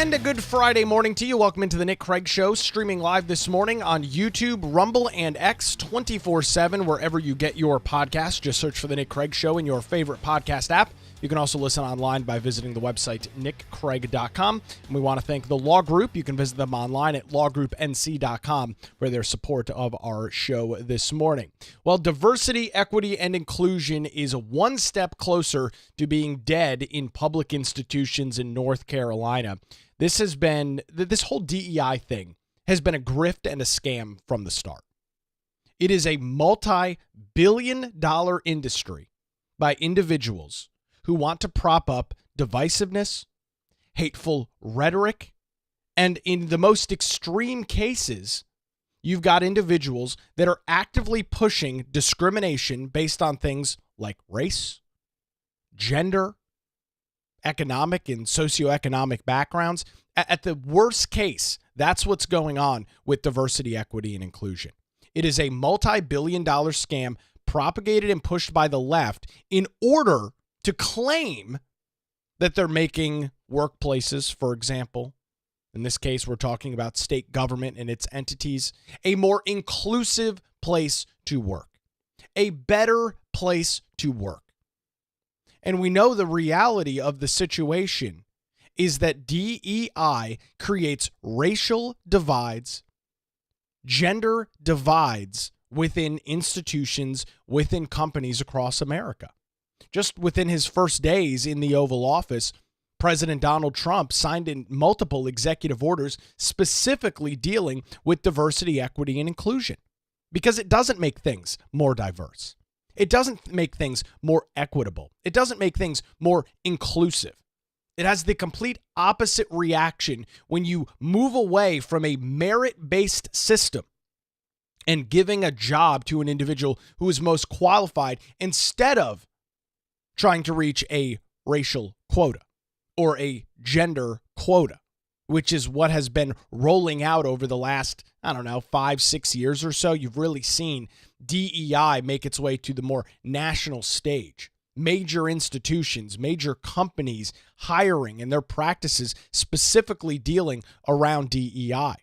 And a good Friday morning to you. Welcome into the Nick Craig Show, streaming live this morning on YouTube, Rumble, and X 24/7, wherever you get your podcast. Just search for the Nick Craig Show in your favorite podcast app. You can also listen online by visiting the website nickcraig.com. And we want to thank the Law Group. You can visit them online at lawgroupnc.com for their support of our show this morning. Well, diversity, equity, and inclusion is one step closer to being dead in public institutions in North Carolina. This whole DEI thing has been a grift and a scam from the start. It is a multi-billion-dollar industry by individuals who want to prop up divisiveness, hateful rhetoric, and in the most extreme cases, you've got individuals that are actively pushing discrimination based on things like race, gender, economic and socioeconomic backgrounds. At the worst case, that's what's going on with diversity, equity, and inclusion. It is a multi-billion-dollar scam propagated and pushed by the left in order to claim that they're making workplaces, for example, in this case, we're talking about state government and its entities, a more inclusive place to work, a better place to work. And we know the reality of the situation is that DEI creates racial divides, gender divides within institutions, within companies across America. Just within his first days in the Oval Office, President Donald Trump signed in multiple executive orders specifically dealing with diversity, equity, and inclusion, because it doesn't make things more diverse. It doesn't make things more equitable. It doesn't make things more inclusive. It has the complete opposite reaction when you move away from a merit-based system and giving a job to an individual who is most qualified instead of trying to reach a racial quota or a gender quota, which is what has been rolling out over the last, 5-6 years or so. You've really seen DEI make its way to the more national stage. Major institutions, major companies hiring and their practices specifically dealing around DEI.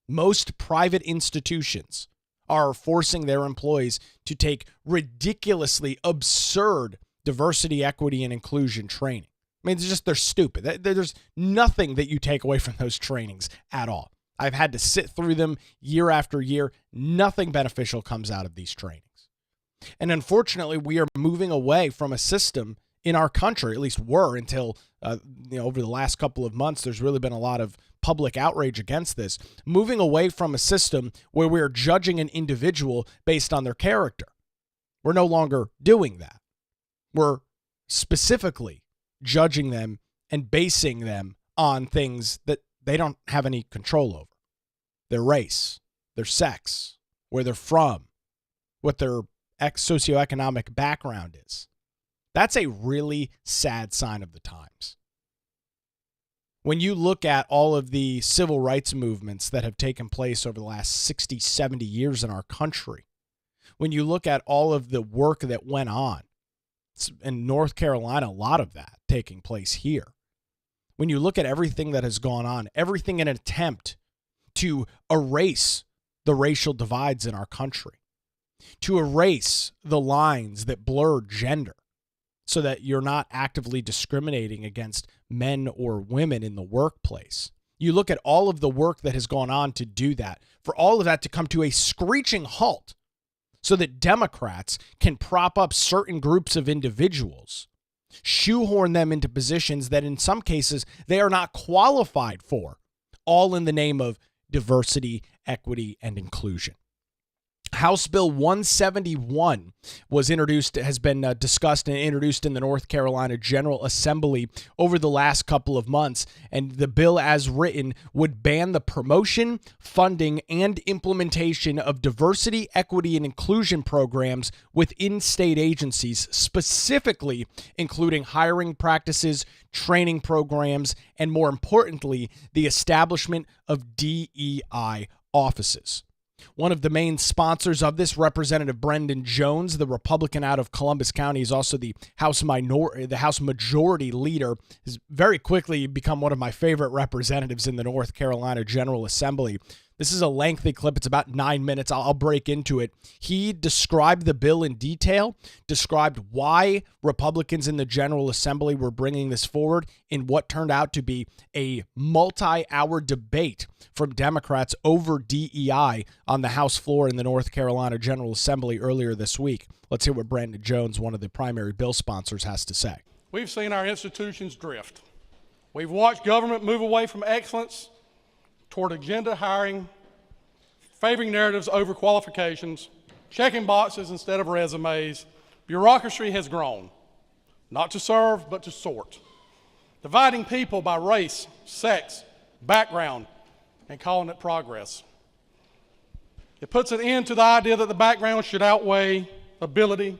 Most private institutions are forcing their employees to take ridiculously absurd diversity, equity, and inclusion training. I mean, they're stupid. There's nothing that you take away from those trainings at all. I've had to sit through them year after year. Nothing beneficial comes out of these trainings. And unfortunately, we are moving away from a system in our country, at least were until over the last couple of months, there's really been a lot of public outrage against this, moving away from a system where we're judging an individual based on their character. We're no longer doing that. We're specifically judging them and basing them on things that they don't have any control over. Their race, their sex, where they're from, what their socioeconomic background is. That's a really sad sign of the times. When you look at all of the civil rights movements that have taken place over the last 60, 70 years in our country, when you look at all of the work that went on, in North Carolina, a lot of that taking place here. When you look at everything that has gone on, everything in an attempt to erase the racial divides in our country, to erase the lines that blur gender so that you're not actively discriminating against men or women in the workplace. You look at all of the work that has gone on to do that, for all of that to come to a screeching halt so that Democrats can prop up certain groups of individuals, shoehorn them into positions that in some cases they are not qualified for, all in the name of diversity, equity, and inclusion. House Bill 171 has been discussed and introduced in the North Carolina General Assembly over the last couple of months, and the bill as written would ban the promotion, funding, and implementation of diversity, equity, and inclusion programs within state agencies, specifically including hiring practices, training programs, and more importantly, the establishment of DEI offices. One of the main sponsors of this, Representative Brendan Jones, the Republican out of Columbus County, is also the House Majority Leader, has very quickly become one of my favorite representatives in the North Carolina General Assembly. This is a lengthy clip. It's about 9 minutes. I'll break into it. He described the bill in detail, described why Republicans in the General Assembly were bringing this forward in what turned out to be a multi-hour debate from Democrats over DEI on the House floor in the North Carolina General Assembly earlier this week. Let's hear what Brendan Jones, one of the primary bill sponsors, has to say. We've seen our institutions drift. We've watched government move away from excellence toward agenda hiring, favoring narratives over qualifications, checking boxes instead of resumes. Bureaucracy has grown, not to serve, but to sort, dividing people by race, sex, background, and calling it progress. It puts an end to the idea that the background should outweigh ability.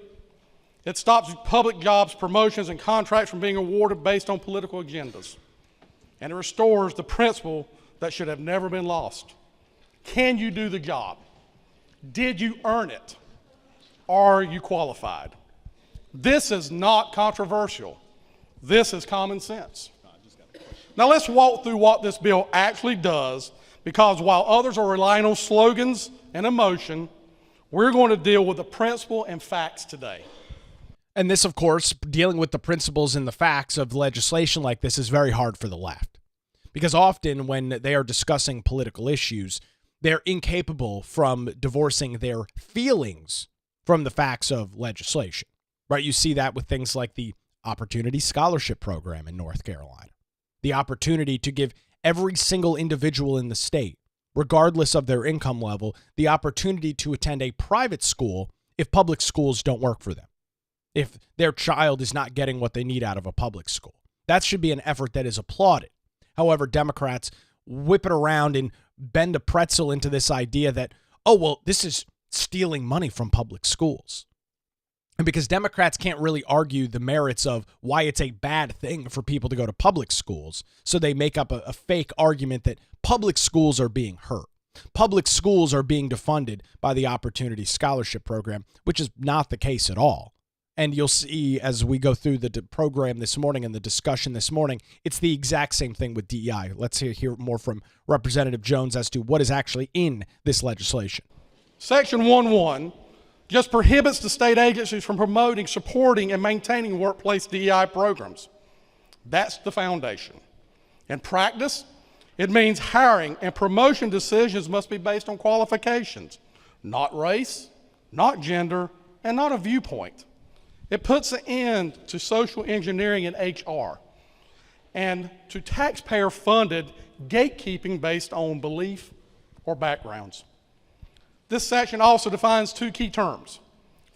It stops public jobs, promotions, and contracts from being awarded based on political agendas. And it restores the principle that should have never been lost. Can you do the job? Did you earn it? Are you qualified? This is not controversial. This is common sense. Now let's walk through what this bill actually does, because while others are relying on slogans and emotion, we're going to deal with the principle and facts today. And this, of course, dealing with the principles and the facts of legislation like this is very hard for the left. Because often when they are discussing political issues, they're incapable from divorcing their feelings from the facts of legislation, right? You see that with things like the Opportunity Scholarship Program in North Carolina, the opportunity to give every single individual in the state, regardless of their income level, the opportunity to attend a private school if public schools don't work for them, if their child is not getting what they need out of a public school. That should be an effort that is applauded. However, Democrats whip it around and bend a pretzel into this idea that, oh, well, this is stealing money from public schools. And because Democrats can't really argue the merits of why it's a bad thing for people to go to public schools, so they make up a fake argument that public schools are being hurt. Public schools are being defunded by the Opportunity Scholarship Program, which is not the case at all. And you'll see as we go through the program this morning and the discussion this morning, it's the exact same thing with DEI. Let's hear more from Representative Jones as to what is actually in this legislation. Section 1.1 just prohibits the state agencies from promoting, supporting, and maintaining workplace DEI programs. That's the foundation. In practice, it means hiring and promotion decisions must be based on qualifications, not race, not gender, and not a viewpoint. It puts an end to social engineering in HR and to taxpayer-funded gatekeeping based on belief or backgrounds. This section also defines two key terms.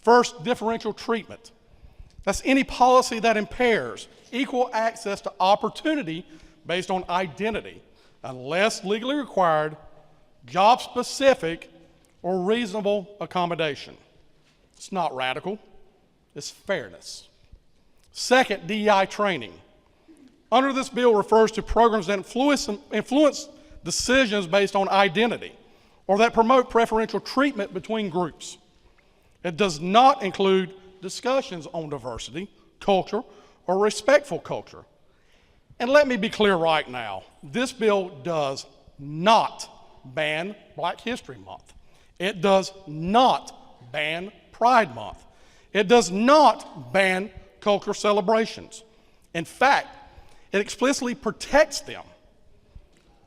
First, differential treatment. That's any policy that impairs equal access to opportunity based on identity, unless legally required, job-specific, or reasonable accommodation. It's not radical. It's fairness. Second, DEI training. Under this bill refers to programs that influence decisions based on identity or that promote preferential treatment between groups. It does not include discussions on diversity, culture, or respectful culture. And let me be clear right now, this bill does not ban Black History Month. It does not ban Pride Month. It does not ban cultural celebrations. In fact, it explicitly protects them.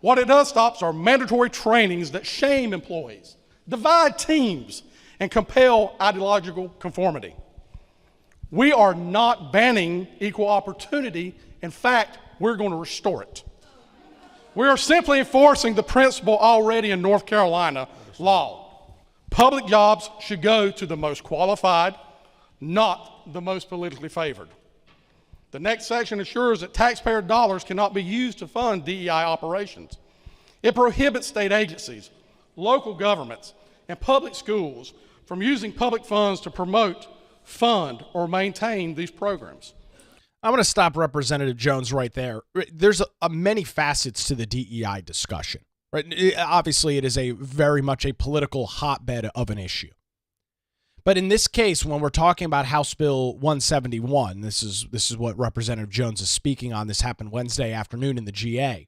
What it does stop are mandatory trainings that shame employees, divide teams, and compel ideological conformity. We are not banning equal opportunity. In fact, we're going to restore it. We are simply enforcing the principle already in North Carolina law. Public jobs should go to the most qualified, not the most politically favored. The next section ensures that taxpayer dollars cannot be used to fund DEI operations. It prohibits state agencies, local governments, and public schools from using public funds to promote, fund, or maintain these programs. I'm going to stop Representative Jones right there. There's many facets to the DEI discussion. right? Obviously, it is a very much a political hotbed of an issue. But in this case, when we're talking about House Bill 171, this is what Representative Jones is speaking on. This happened Wednesday afternoon in the GA.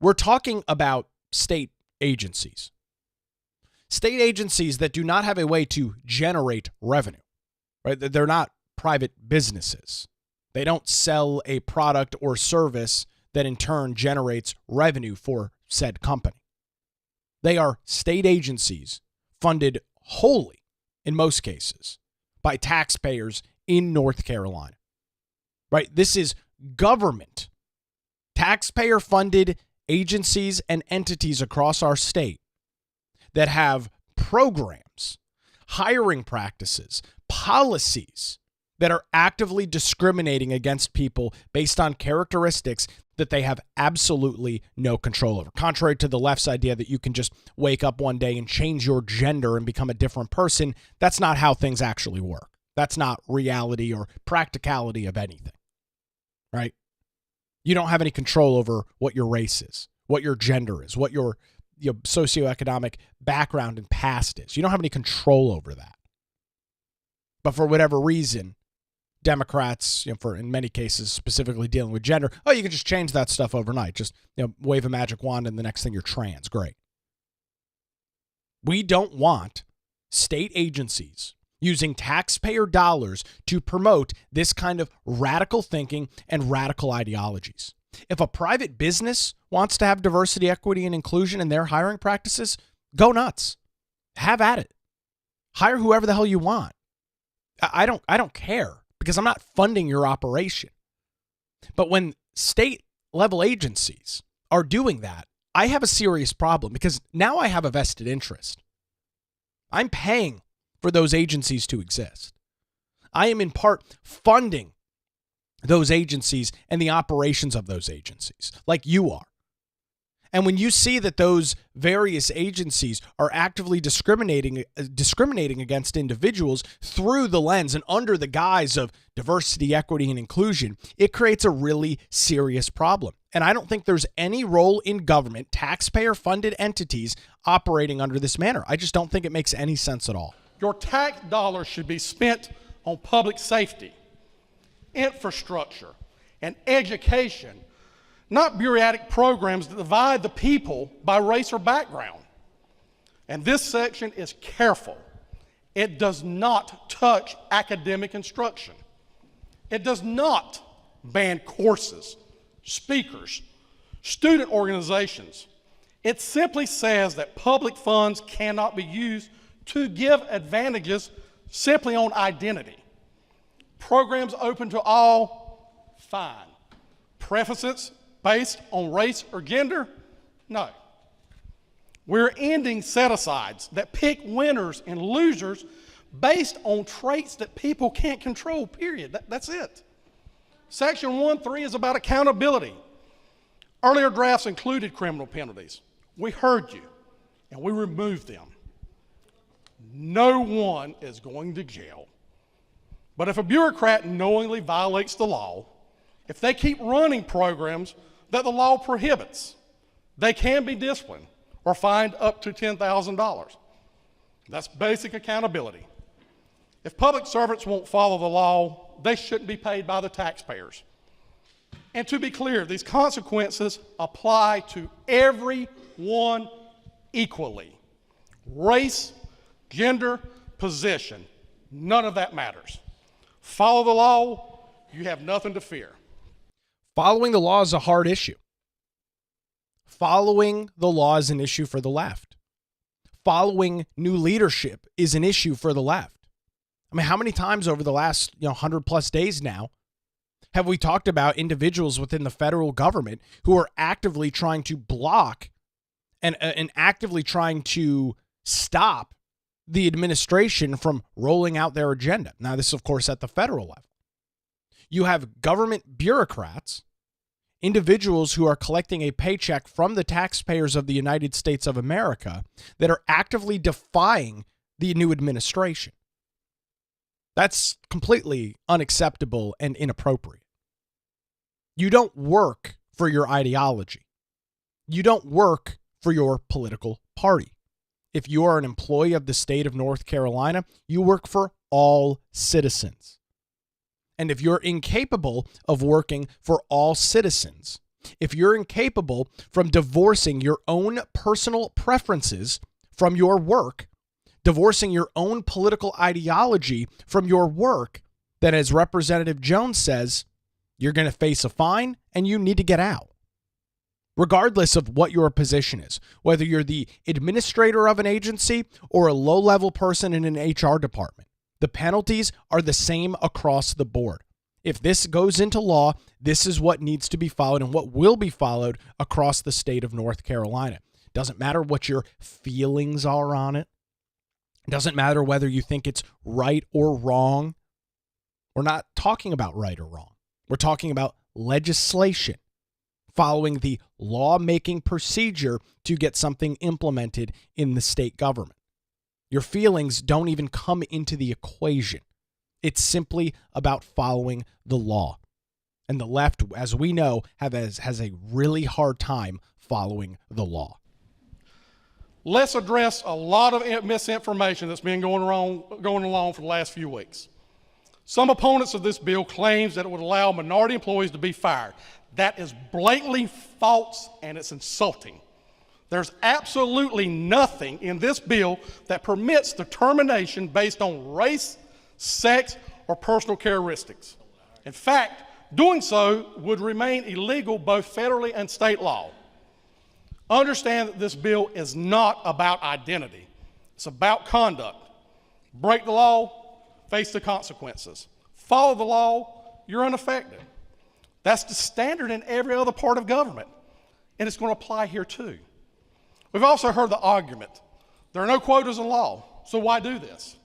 We're talking about state agencies. State agencies that do not have a way to generate revenue, right? They're not private businesses. They don't sell a product or service that in turn generates revenue for said company. They are state agencies funded wholly, in most cases, by taxpayers in North Carolina, right? This is government, taxpayer-funded agencies and entities across our state that have programs, hiring practices, policies that are actively discriminating against people based on characteristics that they have absolutely no control over. Contrary to the left's idea that you can just wake up one day and change your gender and become a different person, that's not how things actually work. That's not reality or practicality of anything, right? You don't have any control over what your race is, what your gender is, what your socioeconomic background and past is. You don't have any control over that. But for whatever reason, Democrats, for in many cases specifically dealing with gender, oh, you can just change that stuff overnight. Just wave a magic wand and the next thing you're trans. Great. We don't want state agencies using taxpayer dollars to promote this kind of radical thinking and radical ideologies. If a private business wants to have diversity, equity, and inclusion in their hiring practices, go nuts. Have at it. Hire whoever the hell you want. I don't care, because I'm not funding your operation. But when state level agencies are doing that, I have a serious problem, because now I have a vested interest. I'm paying for those agencies to exist. I am in part funding those agencies and the operations of those agencies, like you are. And when you see that those various agencies are actively discriminating against individuals through the lens and under the guise of diversity, equity, and inclusion, it creates a really serious problem. And I don't think there's any role in government, taxpayer-funded entities, operating under this manner. I just don't think it makes any sense at all. Your tax dollars should be spent on public safety, infrastructure, and education, not bureaucratic programs that divide the people by race or background. And this section is careful. It does not touch academic instruction. It does not ban courses, speakers, student organizations. It simply says that public funds cannot be used to give advantages simply on identity. Programs open to all, fine. Preferences based on race or gender? No. We're ending set-asides that pick winners and losers based on traits that people can't control, period. That's it. Section 1.3 is about accountability. Earlier drafts included criminal penalties. We heard you, and we removed them. No one is going to jail. But if a bureaucrat knowingly violates the law, if they keep running programs that the law prohibits, they can be disciplined or fined up to $10,000. That's basic accountability. If public servants won't follow the law, they shouldn't be paid by the taxpayers. And to be clear, these consequences apply to everyone equally. Race, gender, position, none of that matters. Follow the law, you have nothing to fear. Following the law is a hard issue. Following the law is an issue for the left. Following new leadership is an issue for the left. I mean, how many times over the last 100 plus days now have we talked about individuals within the federal government who are actively trying to block and actively trying to stop the administration from rolling out their agenda? Now, this is, of course, at the federal level. You have government bureaucrats, individuals who are collecting a paycheck from the taxpayers of the United States of America that are actively defying the new administration. That's completely unacceptable and inappropriate. You don't work for your ideology. You don't work for your political party. If you are an employee of the state of North Carolina, you work for all citizens. And if you're incapable of working for all citizens, if you're incapable from divorcing your own personal preferences from your work, divorcing your own political ideology from your work, then as Representative Jones says, you're going to face a fine and you need to get out. Regardless of what your position is, whether you're the administrator of an agency or a low-level person in an HR department, the penalties are the same across the board. If this goes into law, this is what needs to be followed and what will be followed across the state of North Carolina. Doesn't matter what your feelings are on it. Doesn't matter whether you think it's right or wrong. We're not talking about right or wrong. We're talking about legislation, following the lawmaking procedure to get something implemented in the state government. Your feelings don't even come into the equation. It's simply about following the law. And the left, as we know, has a really hard time following the law. Let's address a lot of misinformation that's been going along for the last few weeks. Some opponents of this bill claims that it would allow minority employees to be fired. That is blatantly false and it's insulting. There's absolutely nothing in this bill that permits the termination based on race, sex, or personal characteristics. In fact, doing so would remain illegal both federally and state law. Understand that this bill is not about identity. It's about conduct. Break the law, face the consequences. Follow the law, you're unaffected. That's the standard in every other part of government, and it's going to apply here too. We've also heard the argument, there are no quotas in law, so why do this?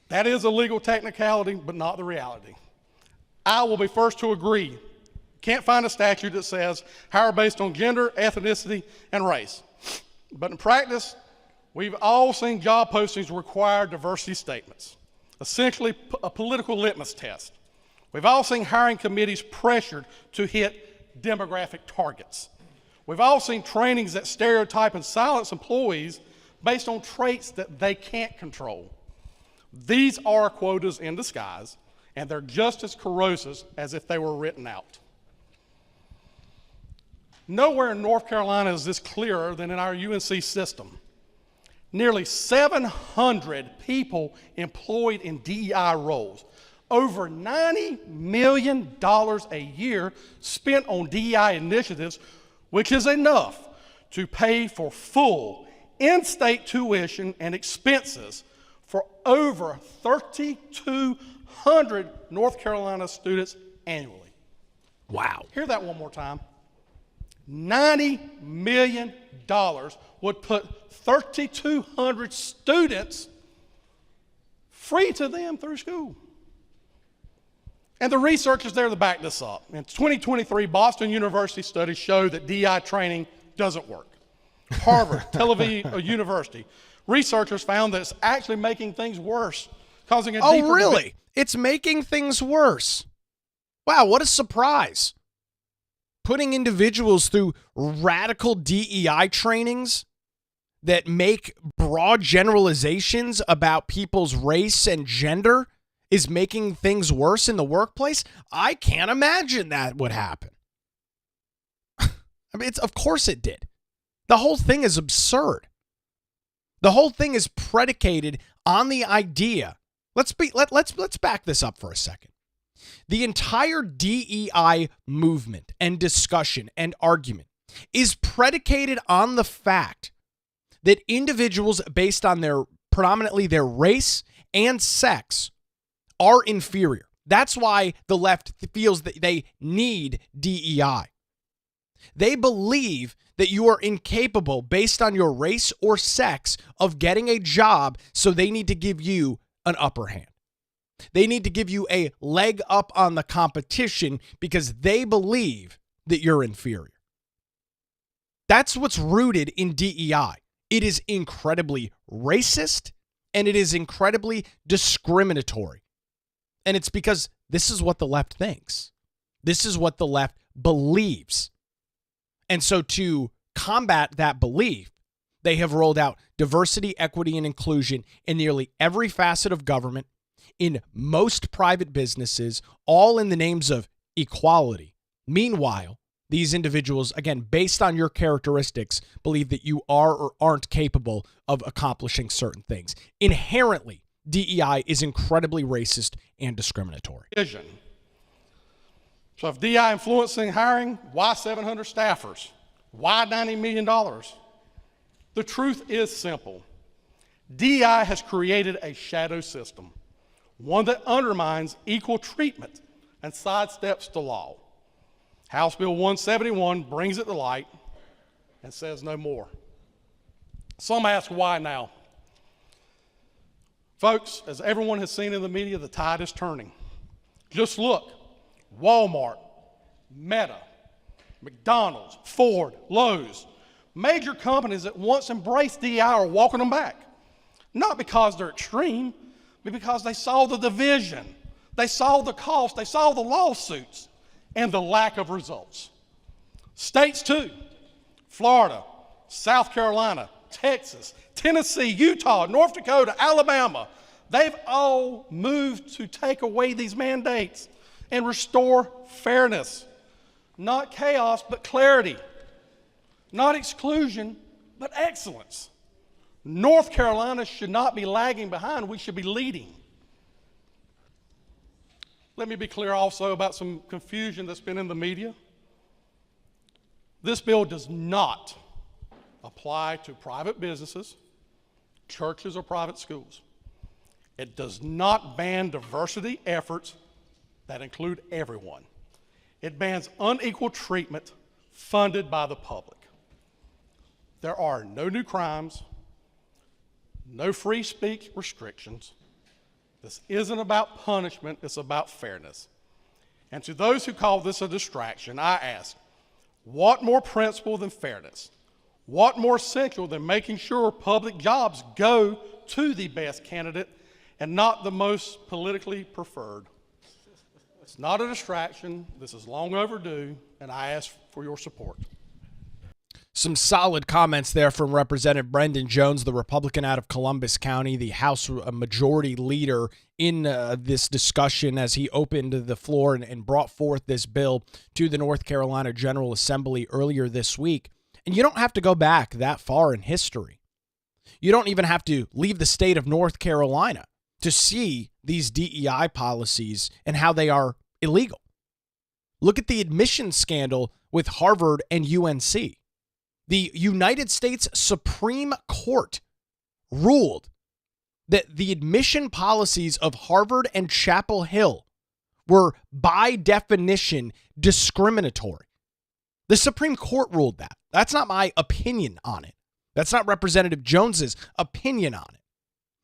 That is a legal technicality, but not the reality. I will be first to agree. Can't find a statute that says hire based on gender, ethnicity, and race. But in practice, we've all seen job postings require diversity statements, essentially a political litmus test. We've all seen hiring committees pressured to hit demographic targets. We've all seen trainings that stereotype and silence employees based on traits that they can't control. These are quotas in disguise, and they're just as corrosive as if they were written out. Nowhere in North Carolina is this clearer than in our UNC system. Nearly 700 people employed in DEI roles. Over $90 million a year spent on DEI initiatives, which is enough to pay for full in-state tuition and expenses for over 3,200 North Carolina students annually. Wow. Hear that one more time. $90 million would put 3,200 students free to them through school. And the research is there to back this up. In 2023, Boston University studies show that DEI training doesn't work. Harvard, Tel Aviv University, researchers found that it's actually making things worse, causing a deeper Oh, really? It's making things worse. Wow, what a surprise. Putting individuals through radical DEI trainings that make broad generalizations about people's race and gender is making things worse in the workplace? I can't imagine that would happen. I mean, of course it did. The whole thing is absurd. The whole thing is predicated on the idea. Let's back this up for a second. The entire DEI movement and discussion and argument is predicated on the fact that individuals based on predominantly their race and sex are inferior. That's why the left feels that they need DEI. They believe that you are incapable based on your race or sex of getting a job, so they need to give you an upper hand. They need to give you a leg up on the competition because they believe that you're inferior. That's what's rooted in DEI. It is incredibly racist and it is incredibly discriminatory. And it's because this is what the left thinks. This is what the left believes. And so to combat that belief, they have rolled out diversity, equity, and inclusion in nearly every facet of government, in most private businesses, all in the names of equality. Meanwhile, these individuals, again, based on your characteristics, believe that you are or aren't capable of accomplishing certain things. Inherently, DEI is incredibly racist and discriminatory. Vision. So if DEI influencing hiring, why 700 staffers? Why $90 million? The truth is simple. DEI has created a shadow system, one that undermines equal treatment and sidesteps the law. House Bill 171 brings it to light and says no more. Some ask why now. Folks, as everyone has seen in the media, the tide is turning. Just look, Walmart, Meta, McDonald's, Ford, Lowe's, major companies that once embraced DEI are walking them back. Not because they're extreme, but because they saw the division, they saw the cost, they saw the lawsuits, and the lack of results. States too, Florida, South Carolina, Texas, Tennessee, Utah, North Dakota, Alabama, they've all moved to take away these mandates and restore fairness. Not chaos, but clarity. Not exclusion, but excellence. North Carolina should not be lagging behind, we should be leading. Let me be clear also about some confusion that's been in the media. This bill does not apply to private businesses, churches, or private schools. It does not ban diversity efforts that include everyone. It bans unequal treatment funded by the public. There are no new crimes, no free speech restrictions. This isn't about punishment, it's about fairness. And to those who call this a distraction, I ask, what more principle than fairness? What more essential than making sure public jobs go to the best candidate and not the most politically preferred? It's not a distraction, this is long overdue, and I ask for your support. Some solid comments there from Representative Brendan Jones, the Republican out of Columbus County, the House Majority Leader in this discussion as he opened the floor and brought forth this bill to the North Carolina General Assembly earlier this week. And you don't have to go back that far in history. You don't even have to leave the state of North Carolina to see these DEI policies and how they are illegal. Look at the admissions scandal with Harvard and UNC. The United States Supreme Court ruled that the admission policies of Harvard and Chapel Hill were, by definition, discriminatory. The Supreme Court ruled that. That's not my opinion on it. That's not Representative Jones's opinion on it.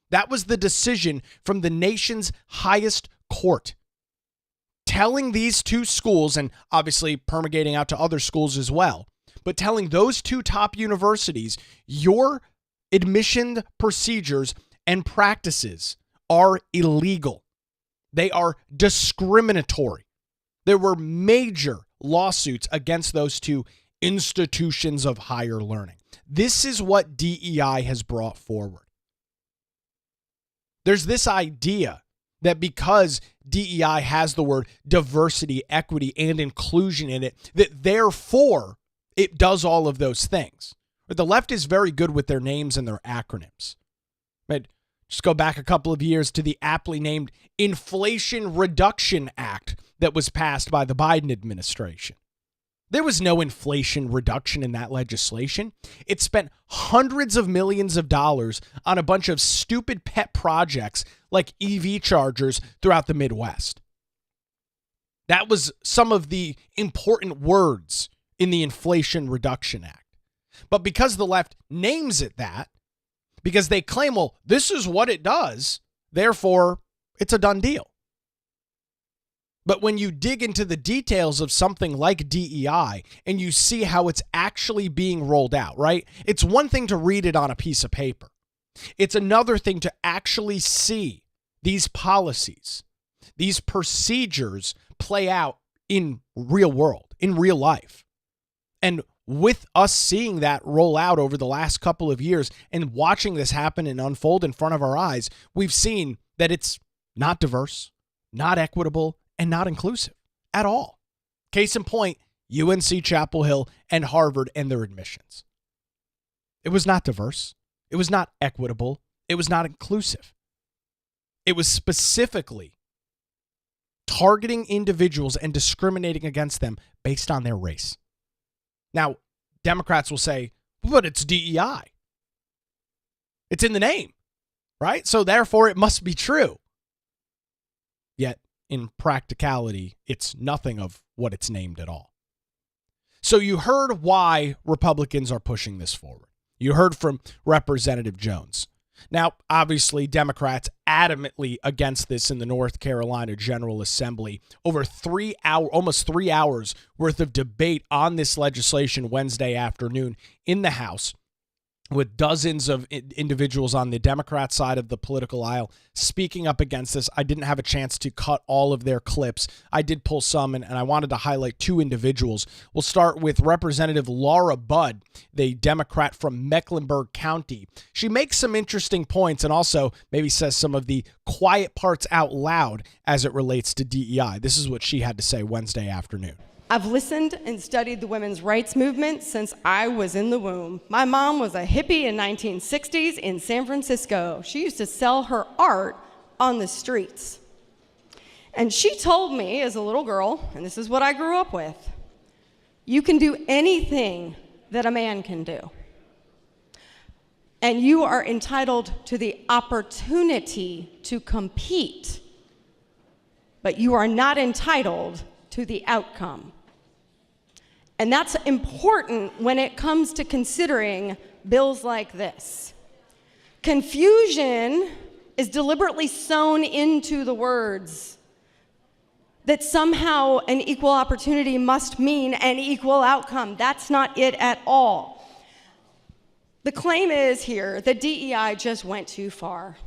That was the decision from the nation's highest court, telling these two schools, and obviously permeating out to other schools as well, but telling those two top universities, your admission procedures and practices are illegal. They are discriminatory. There were major lawsuits against those two institutions of higher learning. This is what DEI has brought forward. There's this idea that because DEI has the word diversity, equity, and inclusion in it, that therefore it does all of those things. But the left is very good with their names and their acronyms. But just go back a couple of years to the aptly named Inflation Reduction Act that was passed by the Biden administration. There was no inflation reduction in that legislation. It spent hundreds of millions of dollars on a bunch of stupid pet projects like EV chargers throughout the Midwest. That was some of the important words in the Inflation Reduction Act. But because the left names it that, because they claim, well, this is what it does, therefore it's a done deal. But when you dig into the details of something like DEI and you see how it's actually being rolled out, right? It's one thing to read it on a piece of paper. It's another thing to actually see these policies, these procedures play out in real world, in real life. And with us seeing that roll out over the last couple of years and watching this happen and unfold in front of our eyes, we've seen that it's not diverse, not equitable, and not inclusive at all. Case in point, UNC Chapel Hill and Harvard and their admissions. It was not diverse. It was not equitable. It was not inclusive. It was specifically targeting individuals and discriminating against them based on their race. Now, Democrats will say, but it's DEI. It's in the name, right? So therefore, it must be true. Yet, in practicality, it's nothing of what it's named at all. So you heard why Republicans are pushing this forward. You heard from Representative Jones. Now, obviously, Democrats adamantly against this in the North Carolina General Assembly. Over almost 3 hours worth of debate on this legislation Wednesday afternoon in the House, with dozens of individuals on the Democrat side of the political aisle speaking up against this. I didn't have a chance to cut all of their clips. I did pull some, and I wanted to highlight two individuals. We'll start with Representative Laura Budd, the Democrat from Mecklenburg County. She makes some interesting points and also maybe says some of the quiet parts out loud as it relates to DEI. This is what she had to say Wednesday afternoon. I've listened and studied the women's rights movement since I was in the womb. My mom was a hippie in 1960s in San Francisco. She used to sell her art on the streets. And she told me as a little girl, and this is what I grew up with, you can do anything that a man can do. And you are entitled to the opportunity to compete, but you are not entitled to the outcome. And that's important when it comes to considering bills like this. Confusion is deliberately sewn into the words that somehow an equal opportunity must mean an equal outcome. That's not it at all. The claim is here that DEI just went too far,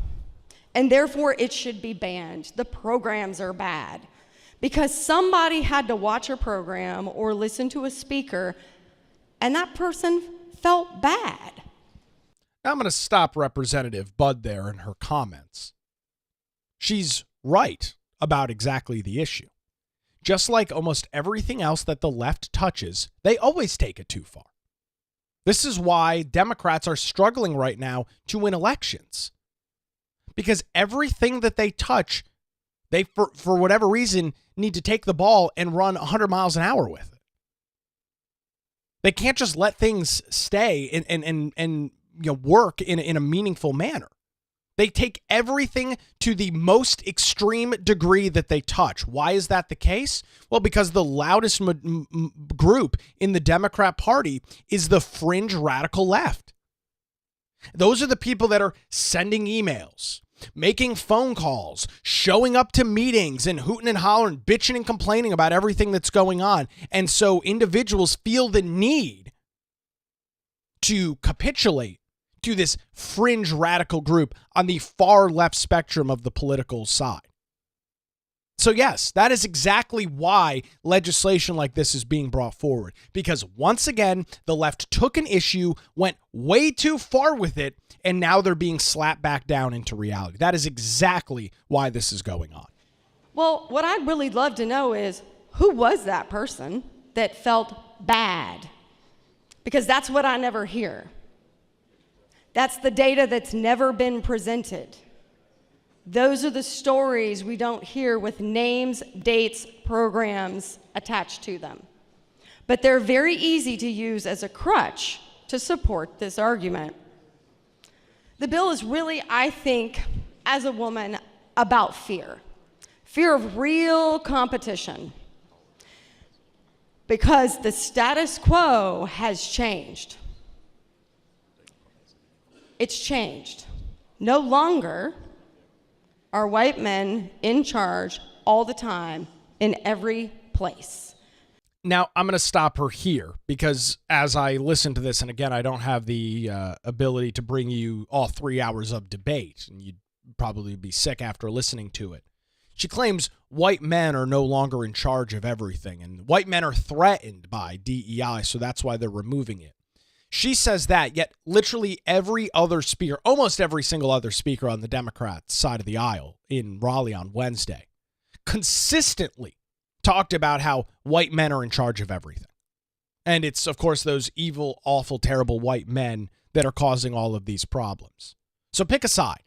and therefore it should be banned. The programs are bad. Because somebody had to watch a program or listen to a speaker, and that person felt bad. Now I'm going to stop Representative Budd there in her comments. She's right about exactly the issue. Just like almost everything else that the left touches, they always take it too far. This is why Democrats are struggling right now to win elections. Because everything that they touch, they, for whatever reason, need to take the ball and run 100 miles an hour with it. They can't just let things stay and work in a meaningful manner. They take everything to the most extreme degree that they touch. Why is that the case? Well, because the loudest group in the Democrat Party is the fringe radical left. Those are the people that are sending emails, making phone calls, showing up to meetings and hooting and hollering, bitching and complaining about everything that's going on. And so individuals feel the need to capitulate to this fringe radical group on the far left spectrum of the political side. So yes, that is exactly why legislation like this is being brought forward. Because once again, the left took an issue, went way too far with it, and now they're being slapped back down into reality. That is exactly why this is going on. Well, what I'd really love to know is, who was that person that felt bad? Because that's what I never hear. That's the data that's never been presented. Those are the stories we don't hear with names, dates, programs attached to them. But they're very easy to use as a crutch to support this argument. The bill is really, I think, as a woman, about fear. Fear of real competition. Because the status quo has changed. It's changed. No longer are white men in charge all the time in every place. Now, I'm going to stop her here because as I listen to this, and again, I don't have the ability to bring you all 3 hours of debate, and you'd probably be sick after listening to it. She claims white men are no longer in charge of everything, and white men are threatened by DEI, so that's why they're removing it. She says that, yet literally every other speaker, almost every single other speaker on the Democrat side of the aisle in Raleigh on Wednesday, consistently talked about how white men are in charge of everything. And it's, of course, those evil, awful, terrible white men that are causing all of these problems. So pick a side.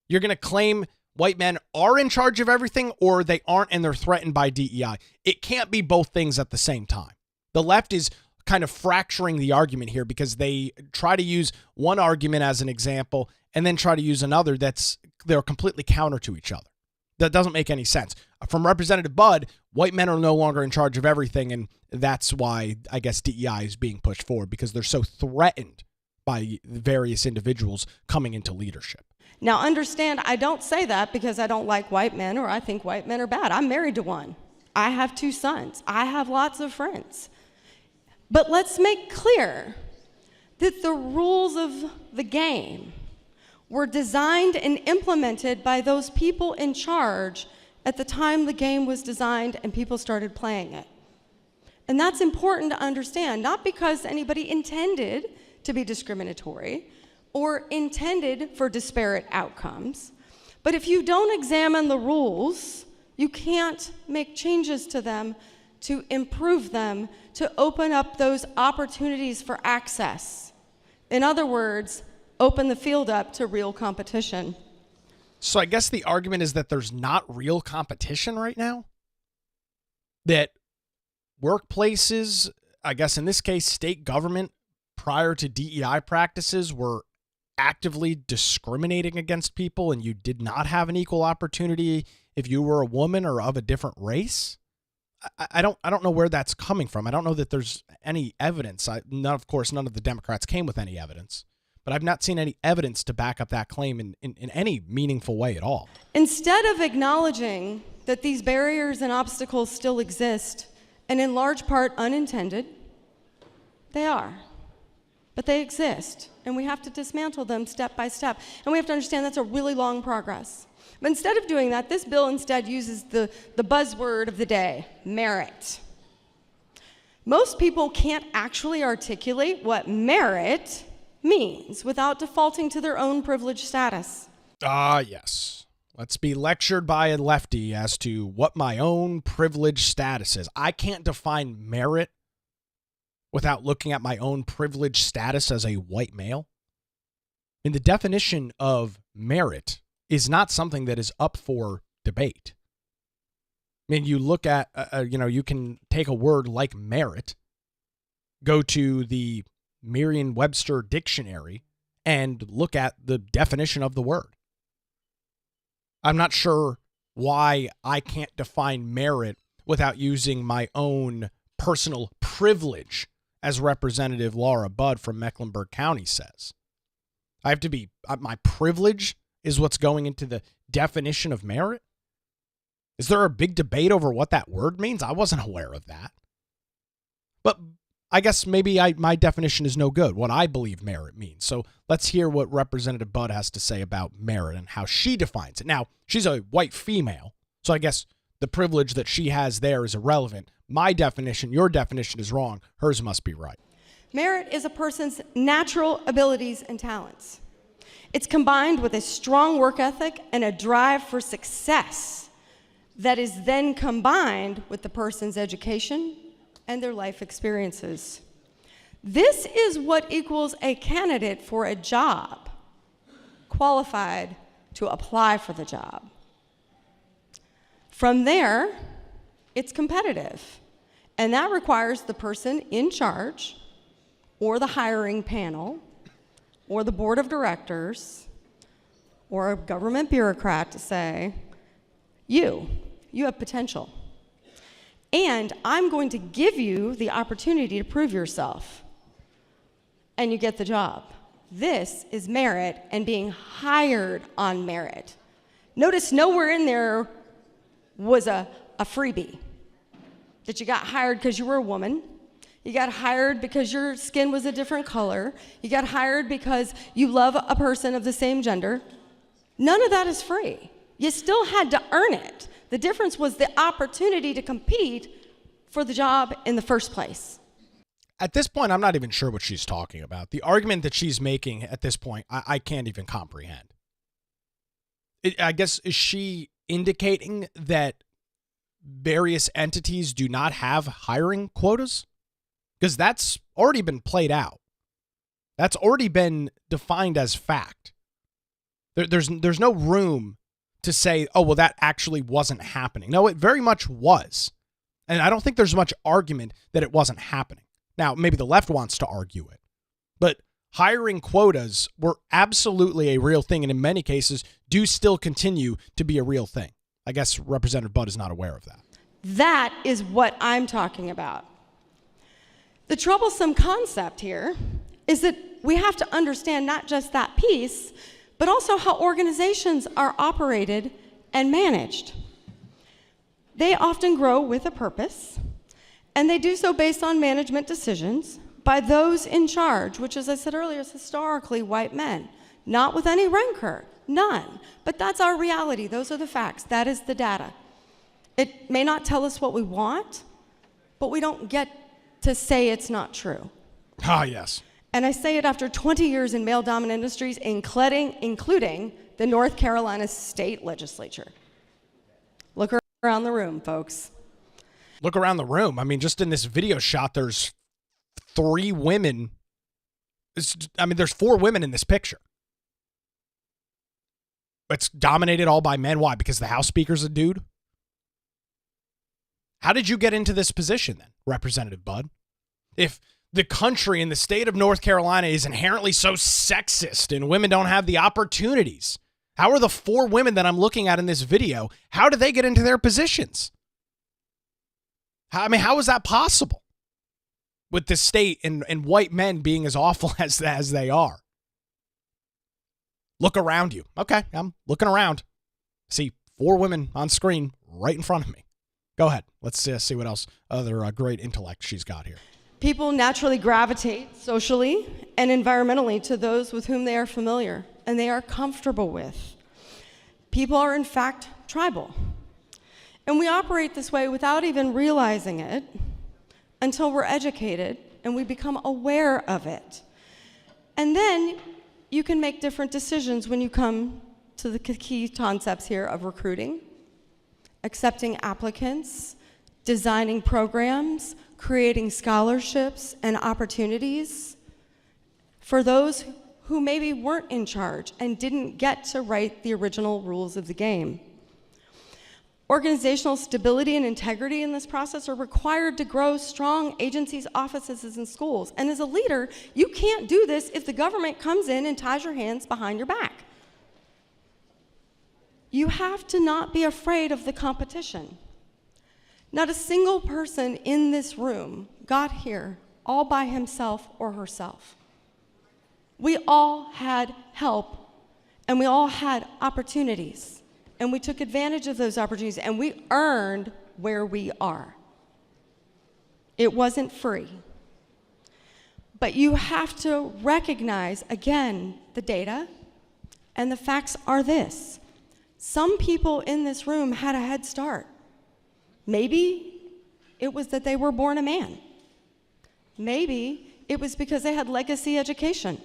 You're going to claim white men are in charge of everything, or they aren't and they're threatened by DEI. It can't be both things at the same time. The left is kind of fracturing the argument here because they try to use one argument as an example and then try to use another they're completely counter to each other. That doesn't make any sense. From Representative Budd, white men are no longer in charge of everything, and that's why I guess DEI is being pushed forward, because they're so threatened by various individuals coming into leadership. Now understand, I don't say that because I don't like white men or I think white men are bad. I'm married to one. I have 2 sons. I have lots of friends. But let's make clear that the rules of the game were designed and implemented by those people in charge at the time the game was designed and people started playing it. And that's important to understand, not because anybody intended to be discriminatory or intended for disparate outcomes, but if you don't examine the rules, you can't make changes to them to improve them, to open up those opportunities for access. In other words, open the field up to real competition. So I guess the argument is that there's not real competition right now? That workplaces, I guess in this case, state government, prior to DEI practices, were actively discriminating against people and you did not have an equal opportunity if you were a woman or of a different race? I don't know where that's coming from. I don't know that there's any evidence. Of course, none of the Democrats came with any evidence, but I've not seen any evidence to back up that claim in any meaningful way at all. Instead of acknowledging that these barriers and obstacles still exist, and in large part unintended, they are. But they exist, and we have to dismantle them step by step. And we have to understand that's a really long progress. But instead of doing that, this bill instead uses the buzzword of the day, merit. Most people can't actually articulate what merit means without defaulting to their own privileged status. Yes. Let's be lectured by a lefty as to what my own privileged status is. I can't define merit without looking at my own privileged status as a white male. And the definition of merit is not something that is up for debate. I mean, you look at, you can take a word like merit, go to the Merriam-Webster dictionary, and look at the definition of the word. I'm not sure why I can't define merit without using my own personal privilege, as Representative Laura Budd from Mecklenburg County says. I have to be, my privilege is what's going into the definition of merit? Is there a big debate over what that word means? I wasn't aware of that. But I guess maybe my definition is no good, what I believe merit means. So let's hear what Representative Budd has to say about merit and how she defines it. Now, she's a white female, so I guess the privilege that she has there is irrelevant. My definition, your definition is wrong. Hers must be right. Merit is a person's natural abilities and talents. It's combined with a strong work ethic and a drive for success that is then combined with the person's education and their life experiences. This is what equals a candidate for a job, qualified to apply for the job. From there, it's competitive, and that requires the person in charge, or the hiring panel, or the board of directors, or a government bureaucrat to say, you have potential. And I'm going to give you the opportunity to prove yourself. And you get the job. This is merit and being hired on merit. Notice nowhere in there was a freebie. That you got hired because you were a woman. You got hired because your skin was a different color. You got hired because you love a person of the same gender. None of that is free. You still had to earn it. The difference was the opportunity to compete for the job in the first place. At this point, I'm not even sure what she's talking about. The argument that she's making at this point, I can't even comprehend. I guess, is she indicating that various entities do not have hiring quotas? Because that's already been played out. That's already been defined as fact. There's no room to say, oh, well, that actually wasn't happening. No, it very much was. And I don't think there's much argument that it wasn't happening. Now, maybe the left wants to argue it, but hiring quotas were absolutely a real thing, and in many cases do still continue to be a real thing. I guess Representative Budd is not aware of that. That is what I'm talking about. The troublesome concept here is that we have to understand not just that piece, but also how organizations are operated and managed. They often grow with a purpose, and they do so based on management decisions by those in charge, which, as I said earlier, is historically white men. Not with any rancor, none. But that's our reality. Those are the facts. That is the data. It may not tell us what we want, but we don't get to say it's not true. Ah, yes. And I say it after 20 years in male-dominant industries, including the North Carolina state legislature. Look around the room, folks. Look around the room. I mean, just in this video shot, there's 3 women. There's 4 women in this picture. It's dominated all by men. Why? Because the House Speaker's a dude? How did you get into this position then, Representative Budd? If the country and the state of North Carolina is inherently so sexist and women don't have the opportunities, how are the 4 women that I'm looking at in this video, how did they get into their positions? How is that possible with the state and white men being as awful as they are? Look around you. Okay, I'm looking around. See 4 women on screen right in front of me. Go ahead. Let's see what else other great intellect she's got here. People naturally gravitate socially and environmentally to those with whom they are familiar and they are comfortable with. People are, in fact, tribal. And we operate this way without even realizing it until we're educated and we become aware of it. And then you can make different decisions when you come to the key concepts here of recruiting, accepting applicants, designing programs, creating scholarships and opportunities for those who maybe weren't in charge and didn't get to write the original rules of the game. Organizational stability and integrity in this process are required to grow strong agencies, offices, and schools. And as a leader, you can't do this if the government comes in and ties your hands behind your back. You have to not be afraid of the competition. Not a single person in this room got here all by himself or herself. We all had help, and we all had opportunities. And we took advantage of those opportunities, and we earned where we are. It wasn't free. But you have to recognize, again, the data, and the facts are this. Some people in this room had a head start. Maybe it was that they were born a man. Maybe it was because they had legacy education,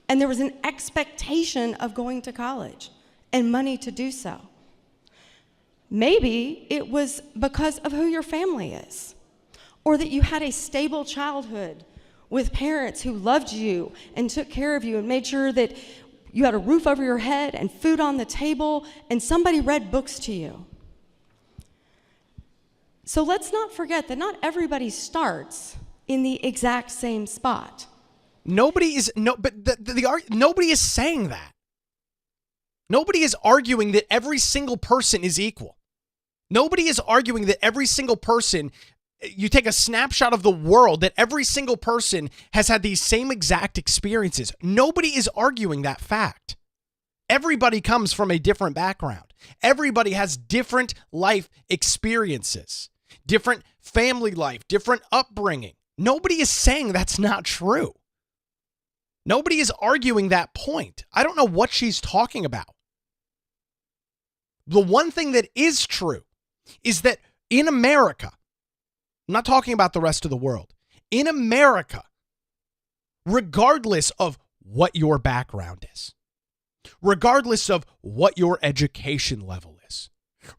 and there was an expectation of going to college and money to do so. Maybe it was because of who your family is, or that you had a stable childhood with parents who loved you and took care of you and made sure that you had a roof over your head and food on the table and somebody read books to you. So let's not forget that not everybody starts in the exact same spot. Nobody is saying that. Nobody is arguing that every single person is equal. Nobody is arguing that every single person, you take a snapshot of the world, that every single person has had these same exact experiences. Nobody is arguing that fact. Everybody comes from a different background. Everybody has different life experiences, different family life, different upbringing. Nobody is saying that's not true. Nobody is arguing that point. I don't know what she's talking about. The one thing that is true is that in America, I'm not talking about the rest of the world, in America, regardless of what your background is, regardless of what your education level is,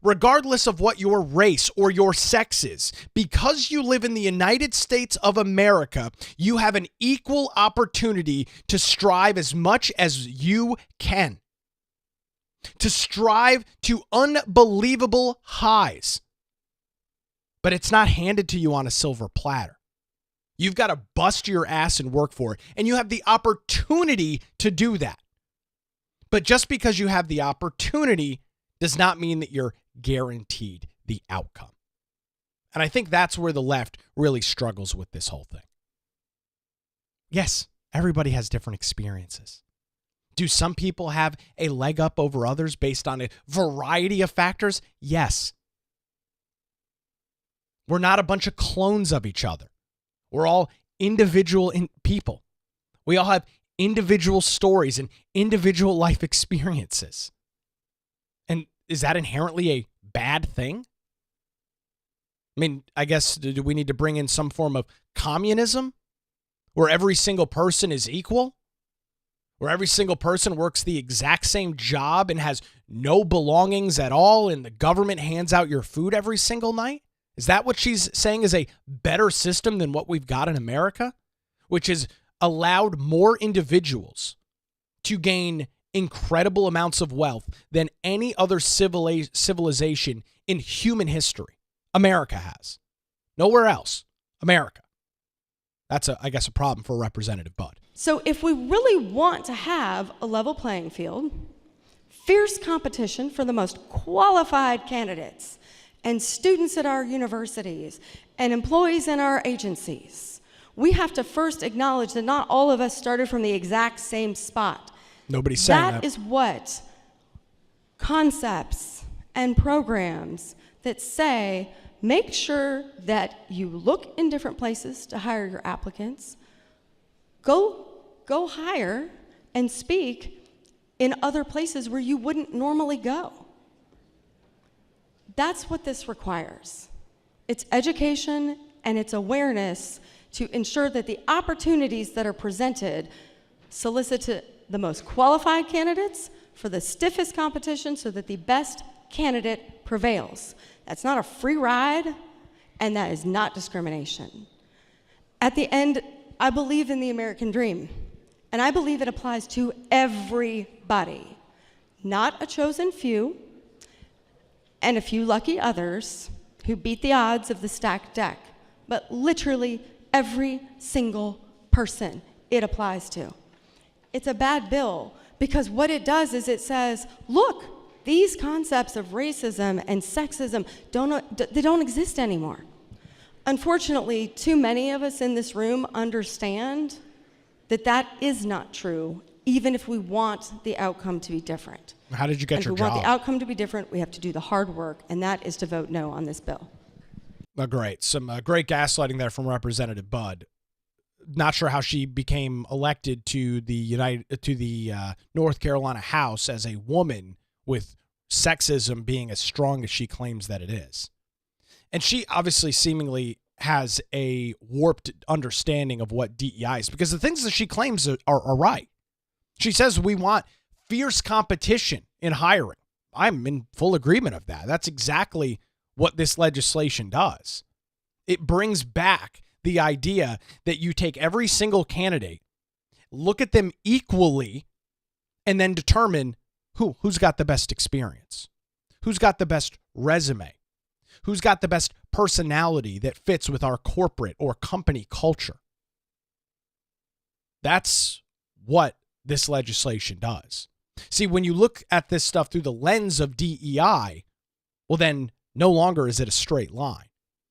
regardless of what your race or your sex is, because you live in the United States of America, you have an equal opportunity to strive as much as you can, to strive to unbelievable highs. But it's not handed to you on a silver platter. You've got to bust your ass and work for it, and you have the opportunity to do that. But just because you have the opportunity does not mean that you're guaranteed the outcome. And I think that's where the left really struggles with this whole thing. Yes, everybody has different experiences. Do some people have a leg up over others based on a variety of factors? Yes. We're not a bunch of clones of each other. We're all individual people. We all have individual stories and individual life experiences. And is that inherently a bad thing? I mean, I guess, do we need to bring in some form of communism where every single person is equal? Where every single person works the exact same job and has no belongings at all, and the government hands out your food every single night? Is that what she's saying is a better system than what we've got in America? Which has allowed more individuals to gain incredible amounts of wealth than any other civilization in human history. America has. Nowhere else. America. That's, I guess, a problem for Representative Budd. So if we really want to have a level playing field, fierce competition for the most qualified candidates, and students at our universities, and employees in our agencies, we have to first acknowledge that not all of us started from the exact same spot. Nobody's saying that. That is what concepts and programs that say, make sure that you look in different places to hire your applicants, go hire and speak in other places where you wouldn't normally go. That's what this requires. It's education and it's awareness to ensure that the opportunities that are presented solicit the most qualified candidates for the stiffest competition so that the best candidate prevails. That's not a free ride, and that is not discrimination. At the end, I believe in the American dream, and I believe it applies to everybody, not a chosen few, and a few lucky others who beat the odds of the stacked deck, but literally every single person it applies to. It's a bad bill because what it does is it says, look, these concepts of racism and sexism don't exist anymore. Unfortunately, too many of us in this room understand that that is not true, even if we want the outcome to be different. How did you get your job? If we want the outcome to be different, we have to do the hard work, and that is to vote no on this bill. Great. Some great gaslighting there from Representative Budd. Not sure how she became elected to the North Carolina House as a woman with sexism being as strong as she claims that it is. And she obviously seemingly has a warped understanding of what DEI is, because the things that she claims are right. She says we want fierce competition in hiring. I'm in full agreement of that. That's exactly what this legislation does. It brings back the idea that you take every single candidate, look at them equally, and then determine who's got the best experience, who's got the best resume, who's got the best personality that fits with our corporate or company culture. That's what this legislation does. See, when you look at this stuff through the lens of DEI, well, then no longer is it a straight line.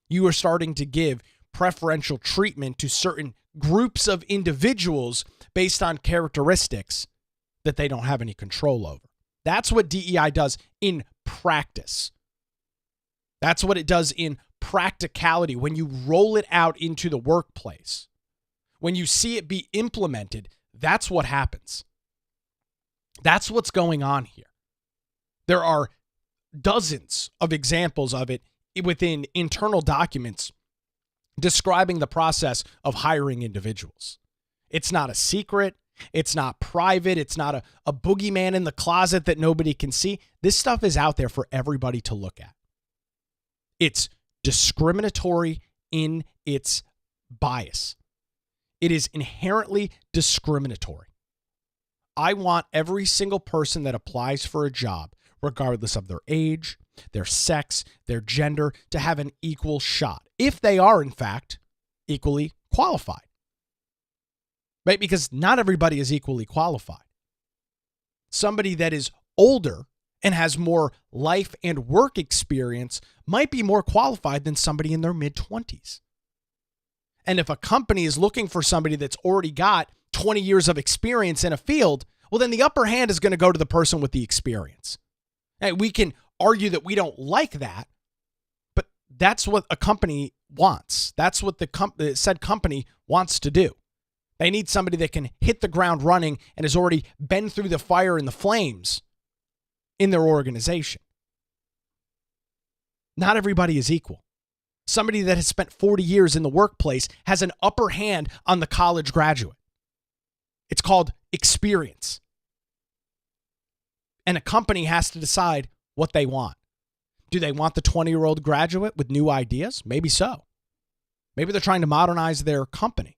You are starting to give preferential treatment to certain groups of individuals based on characteristics that they don't have any control over. That's what DEI does in practice. That's what it does in practicality when you roll it out into the workplace. When you see it be implemented, that's what happens. That's what's going on here. There are dozens of examples of it within internal documents describing the process of hiring individuals. It's not a secret. It's not private. It's not a boogeyman in the closet that nobody can see. This stuff is out there for everybody to look at. It's discriminatory in its bias. It is inherently discriminatory. I want every single person that applies for a job, regardless of their age, their sex, their gender, to have an equal shot, if they are, in fact, equally qualified. Right? Because not everybody is equally qualified. Somebody that is older and has more life and work experience might be more qualified than somebody in their mid-20s. And if a company is looking for somebody that's already got 20 years of experience in a field, well, then the upper hand is going to go to the person with the experience. And we can argue that we don't like that, but that's what a company wants. That's what the said company wants to do. They need somebody that can hit the ground running and has already been through the fire and the flames in their organization. Not everybody is equal. Somebody that has spent 40 years in the workplace has an upper hand on the college graduate. It's called experience. And a company has to decide what they want. Do they want the 20-year-old graduate with new ideas? Maybe so. Maybe they're trying to modernize their company.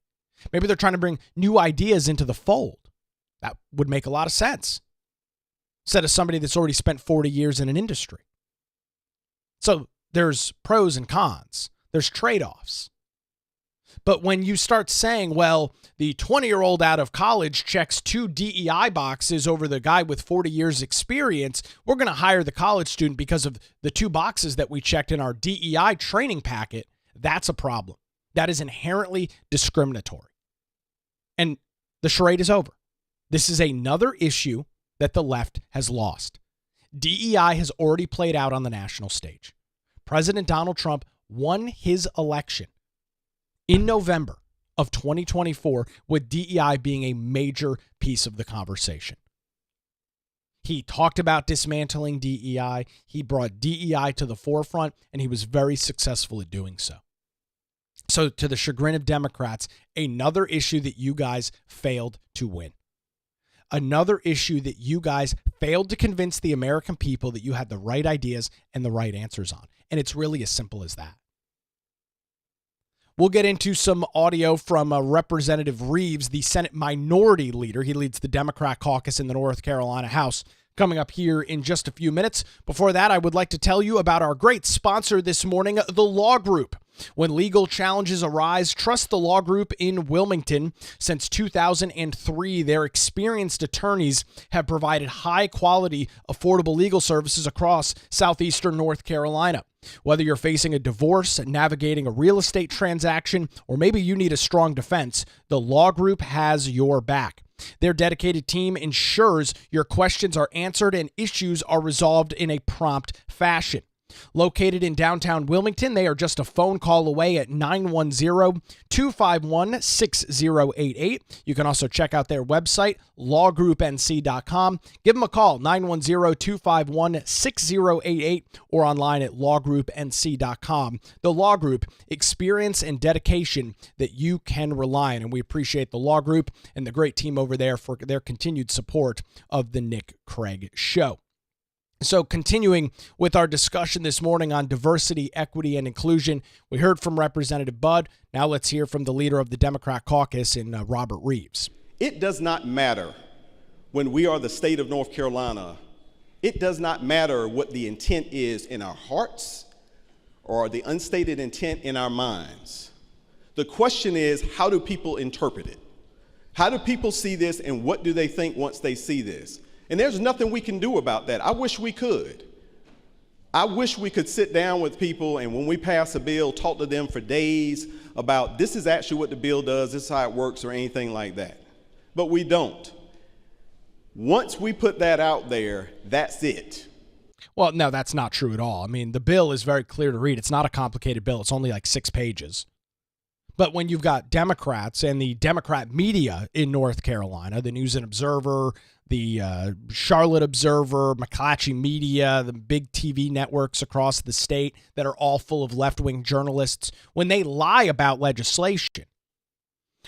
Maybe they're trying to bring new ideas into the fold. That would make a lot of sense. Instead of somebody that's already spent 40 years in an industry. So there's pros and cons. There's trade-offs. But when you start saying, well, the 20-year-old out of college checks 2 DEI boxes over the guy with 40 years experience, we're going to hire the college student because of the 2 boxes that we checked in our DEI training packet, that's a problem. That is inherently discriminatory. And the charade is over. This is another issue that the left has lost. DEI has already played out on the national stage. President Donald Trump won his election in November of 2024 with DEI being a major piece of the conversation. He talked about dismantling DEI. He brought DEI to the forefront, and he was very successful at doing so. So to the chagrin of Democrats, another issue that you guys failed to win. Another issue that you guys failed to convince the American people that you had the right ideas and the right answers on. And it's really as simple as that. We'll get into some audio from Representative Reeves, the Senate Minority Leader. He leads the Democrat caucus in the North Carolina House, coming up here in just a few minutes. Before that, I would like to tell you about our great sponsor this morning, the Law Group. When legal challenges arise, trust the Law Group in Wilmington. Since 2003, their experienced attorneys have provided high-quality, affordable legal services across southeastern North Carolina. Whether you're facing a divorce, navigating a real estate transaction, or maybe you need a strong defense, the Law Group has your back. Their dedicated team ensures your questions are answered and issues are resolved in a prompt fashion. Located in downtown Wilmington, they are just a phone call away at 910-251-6088. You can also check out their website, lawgroupnc.com. Give them a call, 910-251-6088, or online at lawgroupnc.com. The Law Group, experience and dedication that you can rely on. And we appreciate the Law Group and the great team over there for their continued support of the Nick Craig Show. So continuing with our discussion this morning on diversity, equity, and inclusion, we heard from Representative Budd. Now let's hear from the leader of the Democrat caucus, Robert Reeves. It does not matter when we are the state of North Carolina. It does not matter what the intent is in our hearts or the unstated intent in our minds. The question is, how do people interpret it? How do people see this, and what do they think once they see this? And there's nothing we can do about that. I wish we could. I wish we could sit down with people and when we pass a bill, talk to them for days about this is actually what the bill does, this is how it works, or anything like that. But we don't. Once we put that out there, that's it. Well, no, that's not true at all. I mean, the bill is very clear to read. It's not a complicated bill. It's only like 6 pages. But when you've got Democrats and the Democrat media in North Carolina, the News and Observer, the Charlotte Observer, McClatchy Media, the big TV networks across the state that are all full of left-wing journalists, when they lie about legislation,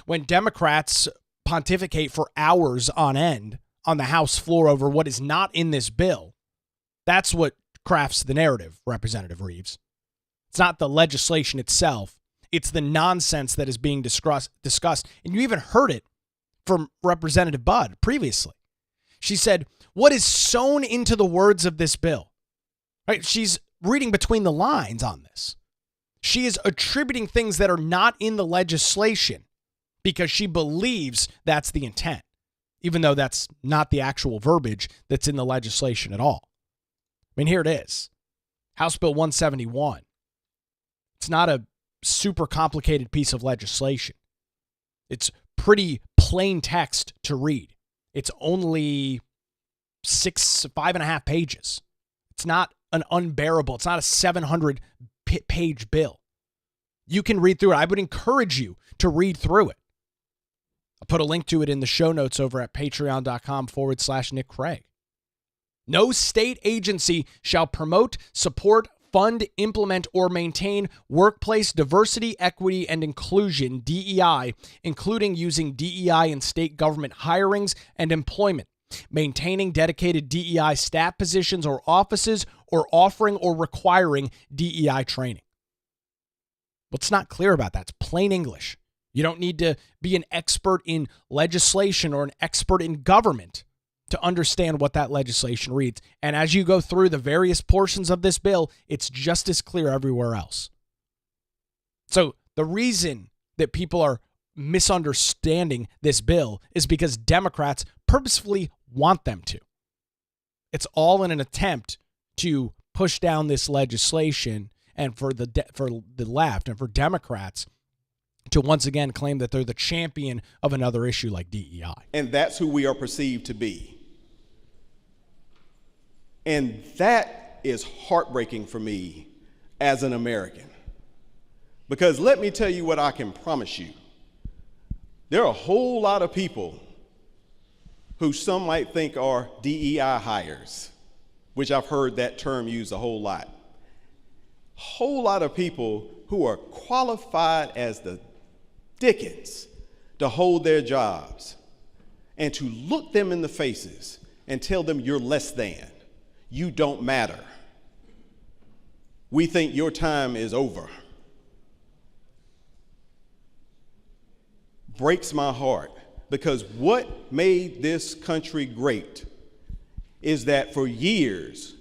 when Democrats pontificate for hours on end on the House floor over what is not in this bill, that's what crafts the narrative, Representative Reeves. It's not the legislation itself. It's the nonsense that is being discussed. And you even heard it from Representative Budd previously. She said, what is sewn into the words of this bill? Right? She's reading between the lines on this. She is attributing things that are not in the legislation because she believes that's the intent, even though that's not the actual verbiage that's in the legislation at all. I mean, here it is. House Bill 171. It's not a super complicated piece of legislation. It's pretty plain text to read. It's only 5.5 pages. It's not an unbearable, it's not a 700-page bill. You can read through it. I would encourage you to read through it. I'll put a link to it in the show notes over at patreon.com/Nick Craig. No state agency shall promote, support, fund, implement, or maintain workplace diversity, equity, and inclusion, DEI, including using DEI in state government hirings and employment, maintaining dedicated DEI staff positions or offices, or offering or requiring DEI training. What's not clear about that? It's plain English. You don't need to be an expert in legislation or an expert in government to understand what that legislation reads. And as you go through the various portions of this bill, it's just as clear everywhere else. So the reason that people are misunderstanding this bill is because Democrats purposefully want them to. It's all in an attempt to push down this legislation and for the left and for Democrats to once again claim that they're the champion of another issue like DEI. And that's who we are perceived to be. And that is heartbreaking for me as an American. Because let me tell you what I can promise you. There are a whole lot of people who some might think are DEI hires, which I've heard that term used a whole lot. Whole lot of people who are qualified as the dickens to hold their jobs and to look them in the faces and tell them you're less than. You don't matter. We think your time is over. Breaks my heart, because what made this country great is that for years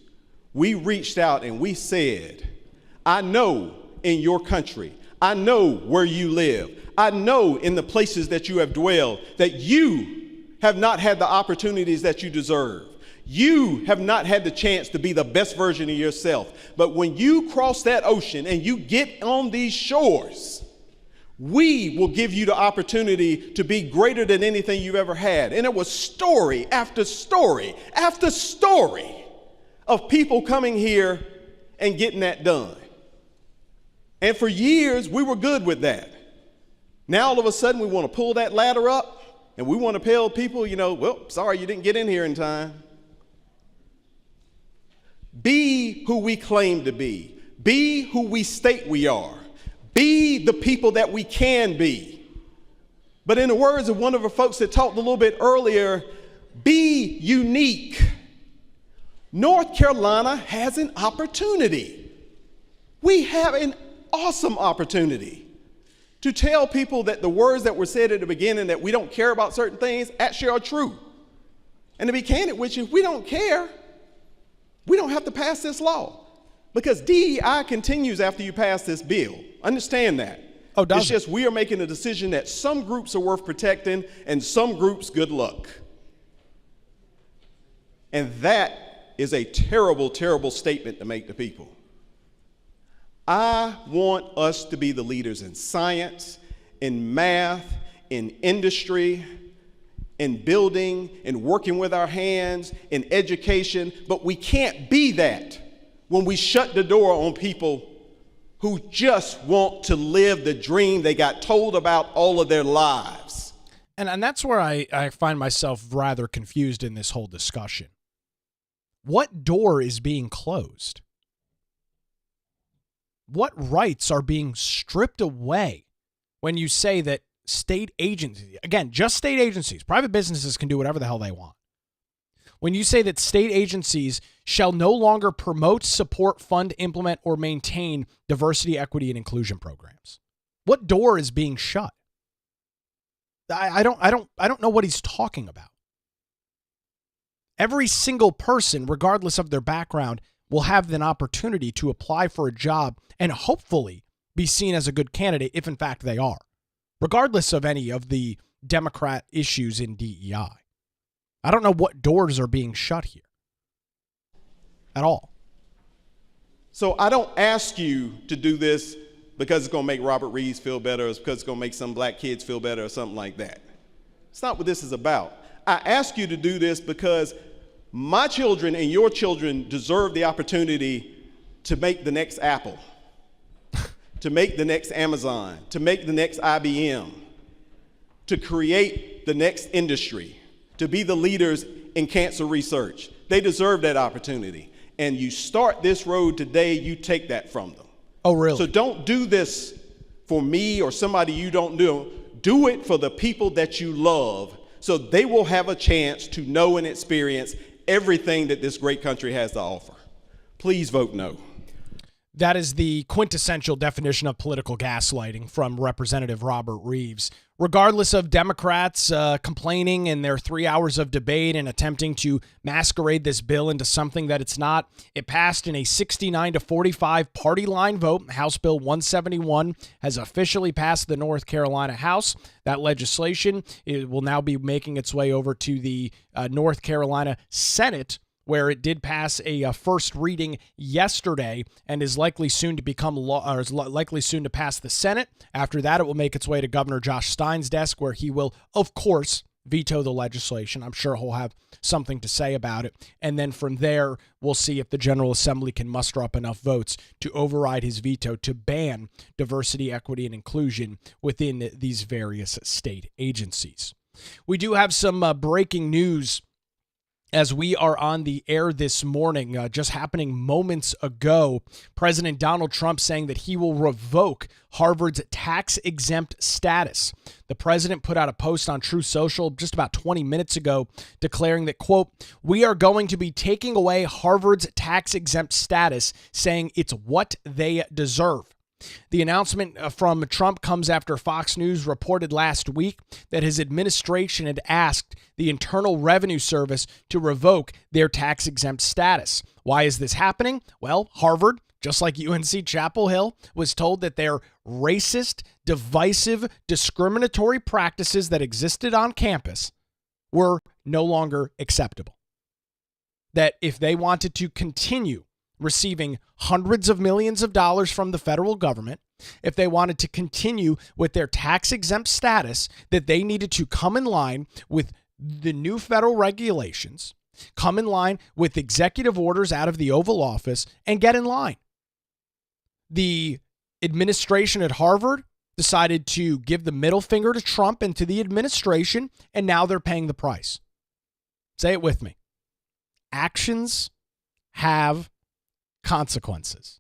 we reached out and we said, I know in your country, I know where you live, I know in the places that you have dwelled that you have not had the opportunities that you deserve. You have not had the chance to be the best version of yourself. But when you cross that ocean and you get on these shores, we will give you the opportunity to be greater than anything you've ever had. And it was story after story after story of people coming here and getting that done. And for years, we were good with that. Now, all of a sudden, we want to pull that ladder up and we want to tell people, well, sorry, you didn't get in here in time. Be who we claim to be. Be who we state we are. Be the people that we can be. But in the words of one of the folks that talked a little bit earlier, be unique. North Carolina has an opportunity. We have an awesome opportunity to tell people that the words that were said at the beginning, that we don't care about certain things, actually are true. And to be candid with you, if we don't care, we don't have to pass this law, because DEI continues after you pass this bill. Understand that. Oh, does it's just we are making a decision that some groups are worth protecting and some groups, good luck. And that is a terrible, terrible statement to make to people. I want us to be the leaders in science, in math, in industry, in building, in working with our hands, in education, but we can't be that when we shut the door on people who just want to live the dream they got told about all of their lives. And that's where I find myself rather confused in this whole discussion. What door is being closed? What rights are being stripped away when you say that state agencies, again, just state agencies, private businesses can do whatever the hell they want. When you say that state agencies shall no longer promote, support, fund, implement, or maintain diversity, equity, and inclusion programs, what door is being shut? I don't know what he's talking about. Every single person, regardless of their background, will have an opportunity to apply for a job and hopefully be seen as a good candidate if in fact they are, regardless of any of the Democrat issues in DEI. I don't know what doors are being shut here at all. So I don't ask you to do this because it's going to make Robert Reeves feel better, or because it's going to make some black kids feel better, or something like that. It's not what this is about. I ask you to do this because my children and your children deserve the opportunity to make the next Apple, to make the next Amazon, to make the next IBM, to create the next industry, to be the leaders in cancer research. They deserve that opportunity. And you start this road today, you take that from them. Oh, really? So don't do this for me or somebody you don't know. Do it for the people that you love, so they will have a chance to know and experience everything that this great country has to offer. Please vote no. That is the quintessential definition of political gaslighting from Representative Robert Reeves. Regardless of Democrats complaining in their 3 hours of debate and attempting to masquerade this bill into something that it's not, it passed in a 69-45 party line vote. House Bill 171 has officially passed the North Carolina House. That legislation, it will now be making its way over to the North Carolina Senate, where it did pass a first reading yesterday and is likely soon to become law, or is likely soon to pass the Senate. After that, it will make its way to Governor Josh Stein's desk, where he will, of course, veto the legislation. I'm sure he'll have something to say about it. And then from there, we'll see if the General Assembly can muster up enough votes to override his veto to ban diversity, equity, and inclusion within these various state agencies. We do have some breaking news as we are on the air this morning, just happening moments ago. President Donald Trump saying that he will revoke Harvard's tax-exempt status. The president put out a post on Truth Social just about 20 minutes ago declaring that, quote, "We are going to be taking away Harvard's tax-exempt status, saying it's what they deserve." The announcement from Trump comes after Fox News reported last week that his administration had asked the Internal Revenue Service to revoke their tax-exempt status. Why is this happening? Well, Harvard, just like UNC Chapel Hill, was told that their racist, divisive, discriminatory practices that existed on campus were no longer acceptable. That if they wanted to continue receiving hundreds of millions of dollars from the federal government, if they wanted to continue with their tax-exempt status, that they needed to come in line with the new federal regulations, come in line with executive orders out of the Oval Office, and get in line. The administration at Harvard decided to give the middle finger to Trump and to the administration, and now they're paying the price. Say it with me. Actions have consequences.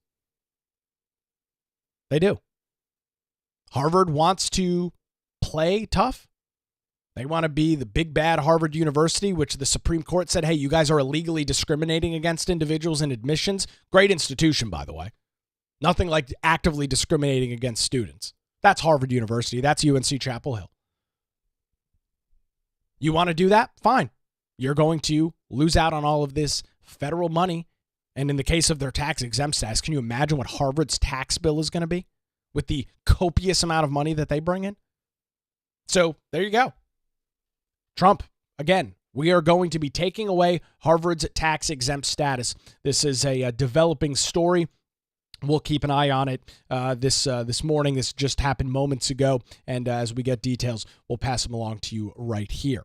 They do. Harvard wants to play tough. They want to be the big bad Harvard University, which the Supreme Court said, hey, you guys are illegally discriminating against individuals in admissions. Great institution, by the way. Nothing like actively discriminating against students. That's Harvard University. That's UNC Chapel Hill. You want to do that? Fine. You're going to lose out on all of this federal money. And in the case of their tax-exempt status, can you imagine what Harvard's tax bill is going to be with the copious amount of money that they bring in? So there you go. Trump, again, we are going to be taking away Harvard's tax-exempt status. This is a developing story. We'll keep an eye on it this morning. This just happened moments ago. And as we get details, we'll pass them along to you right here.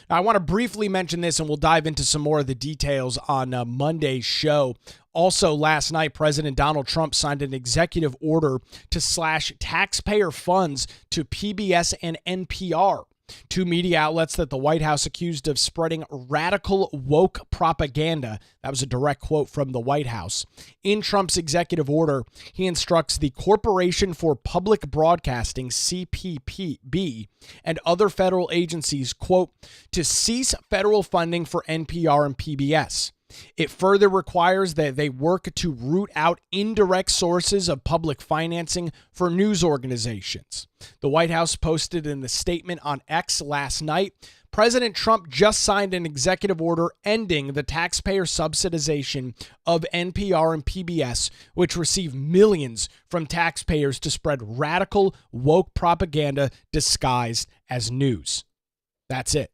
Now, I want to briefly mention this, and we'll dive into some more of the details on Monday's show. Also, last night, President Donald Trump signed an executive order to slash taxpayer funds to PBS and NPR, two media outlets that the White House accused of spreading radical woke propaganda. That was a direct quote from the White House. In Trump's executive order, he instructs the Corporation for Public Broadcasting, CPB, and other federal agencies, quote, to cease federal funding for NPR and PBS. It further requires that they work to root out indirect sources of public financing for news organizations. The White House posted in the statement on X last night, President Trump just signed an executive order ending the taxpayer subsidization of NPR and PBS, which receive millions from taxpayers to spread radical woke propaganda disguised as news. That's it.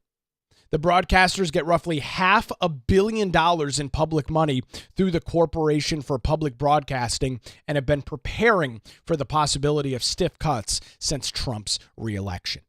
The broadcasters get roughly $500 million in public money through the Corporation for Public Broadcasting and have been preparing for the possibility of stiff cuts since Trump's reelection.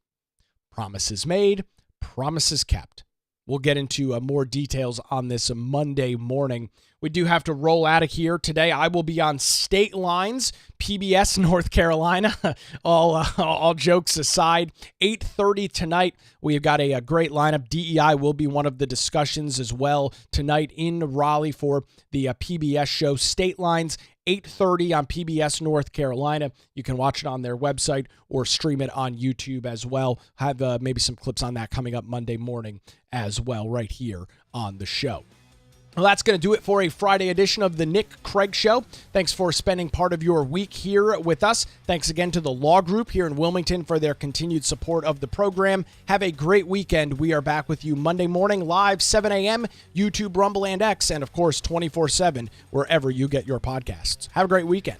Promises made, promises kept. We'll get into more details on this Monday morning. We do have to roll out of here today. I will be on State Lines, PBS North Carolina. all jokes aside, 8:30 tonight. We've got a great lineup. DEI will be one of the discussions as well tonight in Raleigh for the PBS show. State Lines, 8:30 on PBS North Carolina. You can watch it on their website or stream it on YouTube as well. Have maybe some clips on that coming up Monday morning as well right here on the show. Well, that's going to do it for a Friday edition of the Nick Craig Show. Thanks for spending part of your week here with us. Thanks again to the Law Group here in Wilmington for their continued support of the program. Have a great weekend. We are back with you Monday morning, live 7 a.m., YouTube, Rumble, and X, and of course 24/7 wherever you get your podcasts. Have a great weekend.